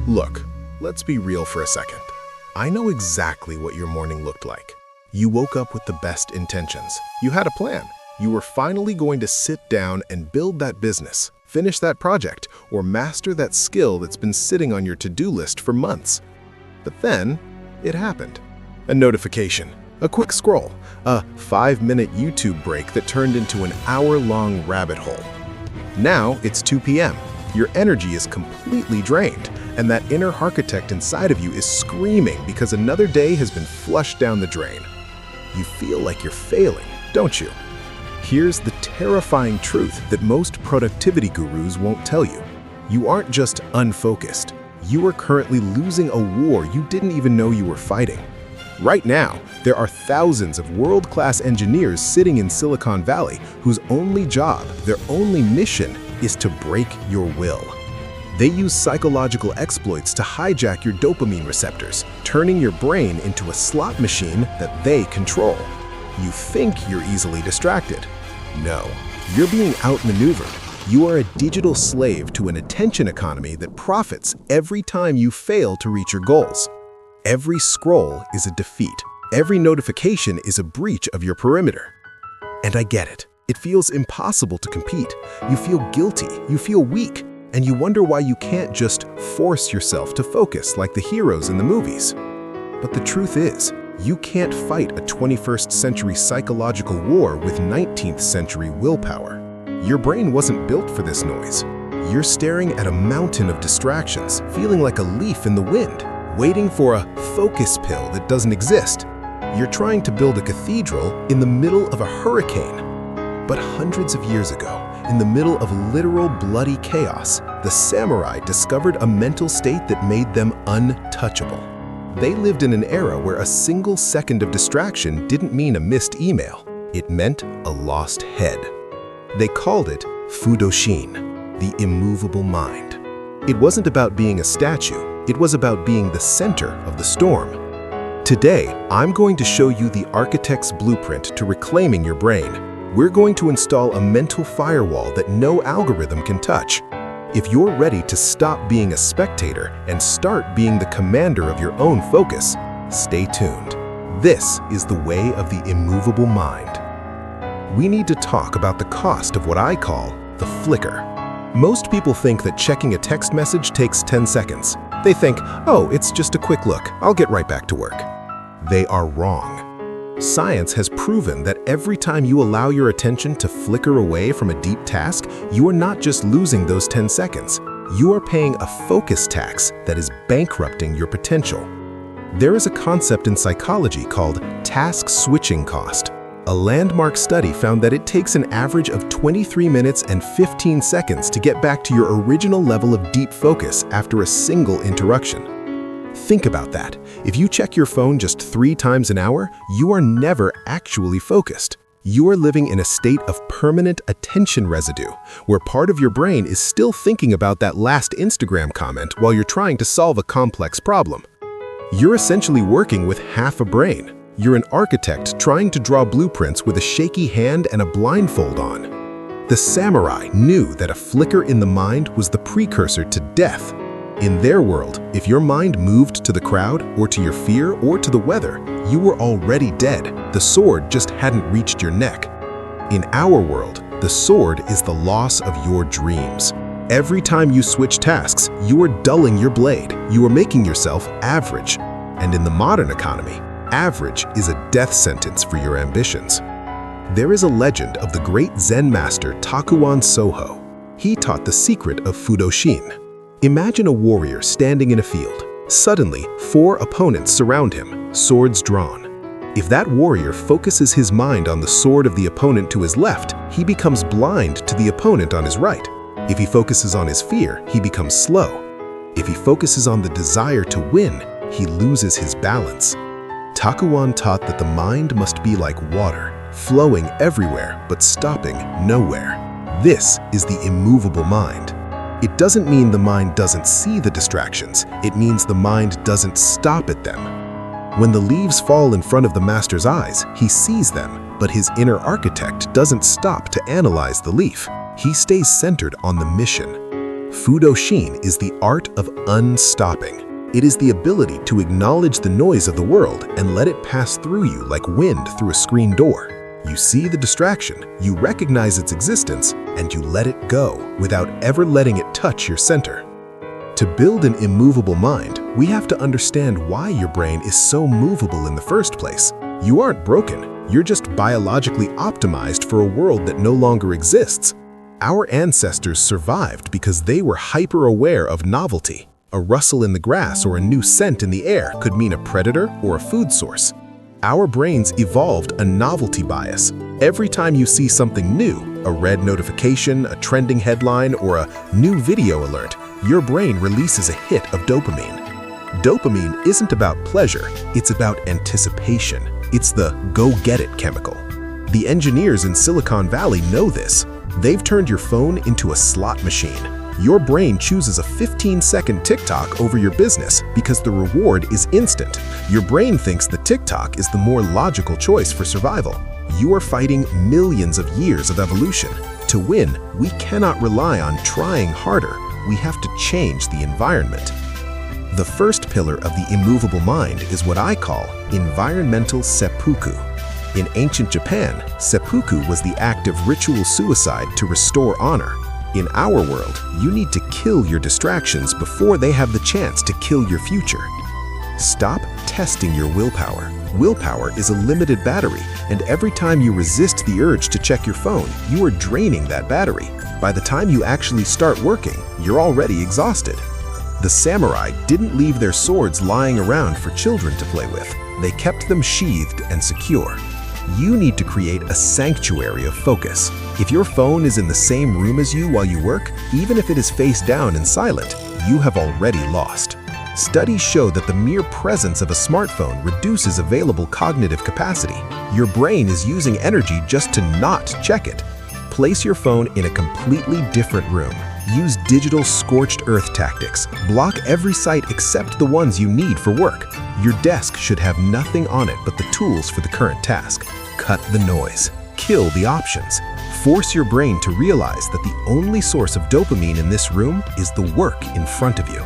Look, let's be real for a second. I know exactly what your morning looked like. You woke up with the best intentions. You had a plan. You were finally going to sit down and build that business, finish that project, or master that skill that's been sitting on your to-do list for months. But then, it happened. A notification, a quick scroll, a 5-minute YouTube break that turned into an hour-long rabbit hole. Now it's 2 p.m. Your energy is completely drained, and that inner architect inside of you is screaming because another day has been flushed down the drain. You feel like you're failing, don't you? Here's the terrifying truth that most productivity gurus won't tell you. You aren't just unfocused. You are currently losing a war you didn't even know you were fighting. Right now, there are thousands of world-class engineers sitting in Silicon Valley whose only job, their only mission, is to break your will. They use psychological exploits to hijack your dopamine receptors, turning your brain into a slot machine that they control. You think you're easily distracted. No, you're being outmaneuvered. You are a digital slave to an attention economy that profits every time you fail to reach your goals. Every scroll is a defeat. Every notification is a breach of your perimeter. And I get it. It feels impossible to compete. You feel guilty, you feel weak, and you wonder why you can't just force yourself to focus like the heroes in the movies. But the truth is, you can't fight a 21st century psychological war with 19th century willpower. Your brain wasn't built for this noise. You're staring at a mountain of distractions, feeling like a leaf in the wind, waiting for a focus pill that doesn't exist. You're trying to build a cathedral in the middle of a hurricane. But hundreds of years ago, in the middle of literal bloody chaos, the samurai discovered a mental state that made them untouchable. They lived in an era where a single second of distraction didn't mean a missed email. It meant a lost head. They called it Fudoshin, the immovable mind. It wasn't about being a statue, it was about being the center of the storm. Today, I'm going to show you the architect's blueprint to reclaiming your brain. We're going to install a mental firewall that no algorithm can touch. If you're ready to stop being a spectator and start being the commander of your own focus, stay tuned. This is the way of the immovable mind. We need to talk about the cost of what I call the flicker. Most people think that checking a text message takes 10 seconds. They think, oh, it's just a quick look, I'll get right back to work. They are wrong. Science has proven that every time you allow your attention to flicker away from a deep task, you are not just losing those 10 seconds. You are paying a focus tax that is bankrupting your potential. There is a concept in psychology called task switching cost. A landmark study found that it takes an average of 23 minutes and 15 seconds to get back to your original level of deep focus after a single interruption. Think about that. If you check your phone just 3 times an hour, you are never actually focused. You are living in a state of permanent attention residue, where part of your brain is still thinking about that last Instagram comment while you're trying to solve a complex problem. You're essentially working with half a brain. You're an architect trying to draw blueprints with a shaky hand and a blindfold on. The samurai knew that a flicker in the mind was the precursor to death. In their world, if your mind moved to the crowd, or to your fear, or to the weather, you were already dead. The sword just hadn't reached your neck. In our world, the sword is the loss of your dreams. Every time you switch tasks, you are dulling your blade. You are making yourself average. And in the modern economy, average is a death sentence for your ambitions. There is a legend of the great Zen master Takuan Soho. He taught the secret of Fudoshin. Imagine a warrior standing in a field. Suddenly, 4 opponents surround him, swords drawn. If that warrior focuses his mind on the sword of the opponent to his left, he becomes blind to the opponent on his right. If he focuses on his fear, he becomes slow. If he focuses on the desire to win, he loses his balance. Takuan taught that the mind must be like water, flowing everywhere but stopping nowhere. This is the immovable mind. It doesn't mean the mind doesn't see the distractions, it means the mind doesn't stop at them. When the leaves fall in front of the master's eyes, he sees them, but his inner architect doesn't stop to analyze the leaf. He stays centered on the mission. Fudoshin is the art of unstopping. It is the ability to acknowledge the noise of the world and let it pass through you like wind through a screen door. You see the distraction, you recognize its existence, and you let it go without ever letting it touch your center. To build an immovable mind, we have to understand why your brain is so movable in the first place. You aren't broken, you're just biologically optimized for a world that no longer exists. Our ancestors survived because they were hyper-aware of novelty. A rustle in the grass or a new scent in the air could mean a predator or a food source. Our brains evolved a novelty bias. Every time you see something new, a red notification, a trending headline, or a new video alert, your brain releases a hit of dopamine. Dopamine isn't about pleasure, it's about anticipation. It's the go-get-it chemical. The engineers in Silicon Valley know this. They've turned your phone into a slot machine. Your brain chooses a 15-second TikTok over your business because the reward is instant. Your brain thinks the TikTok is the more logical choice for survival. You are fighting millions of years of evolution. To win, we cannot rely on trying harder. We have to change the environment. The first pillar of the immovable mind is what I call environmental seppuku. In ancient Japan, seppuku was the act of ritual suicide to restore honor. In our world, you need to kill your distractions before they have the chance to kill your future. Stop testing your willpower. Willpower is a limited battery, and every time you resist the urge to check your phone, you are draining that battery. By the time you actually start working, you're already exhausted. The samurai didn't leave their swords lying around for children to play with. They kept them sheathed and secure. You need to create a sanctuary of focus. If your phone is in the same room as you while you work, even if it is face down and silent, you have already lost. Studies show that the mere presence of a smartphone reduces available cognitive capacity. Your brain is using energy just to not check it. Place your phone in a completely different room. Use digital scorched earth tactics. Block every site except the ones you need for work. Your desk should have nothing on it but the tools for the current task. Cut the noise. Kill the options. Force your brain to realize that the only source of dopamine in this room is the work in front of you.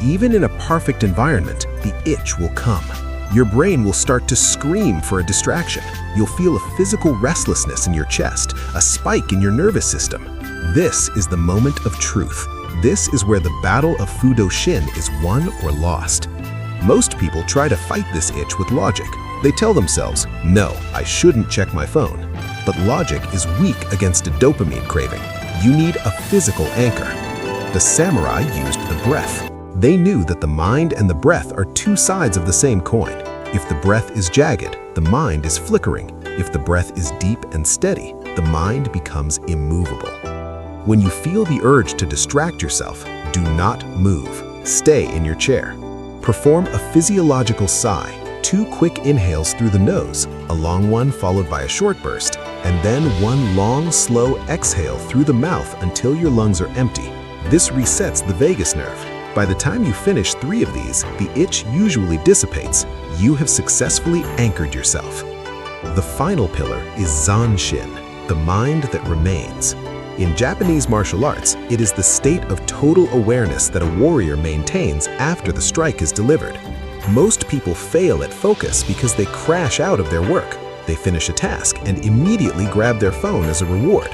Even in a perfect environment, the itch will come. Your brain will start to scream for a distraction. You'll feel a physical restlessness in your chest, a spike in your nervous system. This is the moment of truth. This is where the battle of Fudoshin is won or lost. Most people try to fight this itch with logic. They tell themselves, no, I shouldn't check my phone. But logic is weak against a dopamine craving. You need a physical anchor. The samurai used the breath. They knew that the mind and the breath are two sides of the same coin. If the breath is jagged, the mind is flickering. If the breath is deep and steady, the mind becomes immovable. When you feel the urge to distract yourself, do not move. Stay in your chair. Perform a physiological sigh, 2 quick inhales through the nose, a long one followed by a short burst, and then 1 long, slow exhale through the mouth until your lungs are empty. This resets the vagus nerve. By the time you finish 3 of these, the itch usually dissipates. You have successfully anchored yourself. The final pillar is Zanshin, the mind that remains. In Japanese martial arts, it is the state of total awareness that a warrior maintains after the strike is delivered. Most people fail at focus because they crash out of their work. They finish a task and immediately grab their phone as a reward.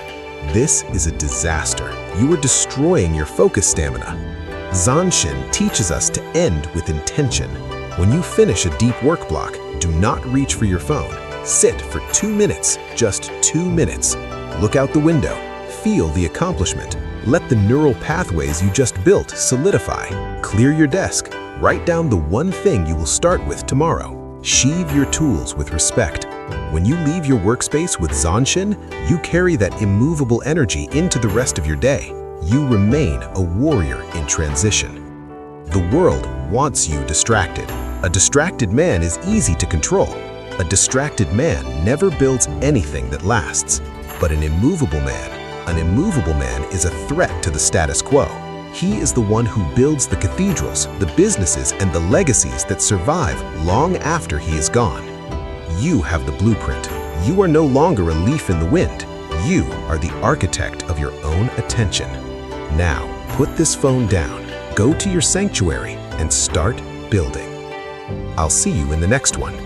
This is a disaster. You are destroying your focus stamina. Zanshin teaches us to end with intention. When you finish a deep work block, do not reach for your phone. Sit for 2 minutes, just 2 minutes. Look out the window. Feel the accomplishment. Let the neural pathways you just built solidify. Clear your desk. Write down the one thing you will start with tomorrow. Sheathe your tools with respect. When you leave your workspace with Zanshin, you carry that immovable energy into the rest of your day. You remain a warrior in transition. The world wants you distracted. A distracted man is easy to control. A distracted man never builds anything that lasts. But an immovable man is a threat to the status quo. He is the one who builds the cathedrals, the businesses, and the legacies that survive long after he is gone. You have the blueprint. You are no longer a leaf in the wind. You are the architect of your own attention. Now, Put this phone down, go to your sanctuary, and start building. I'll see you in the next one.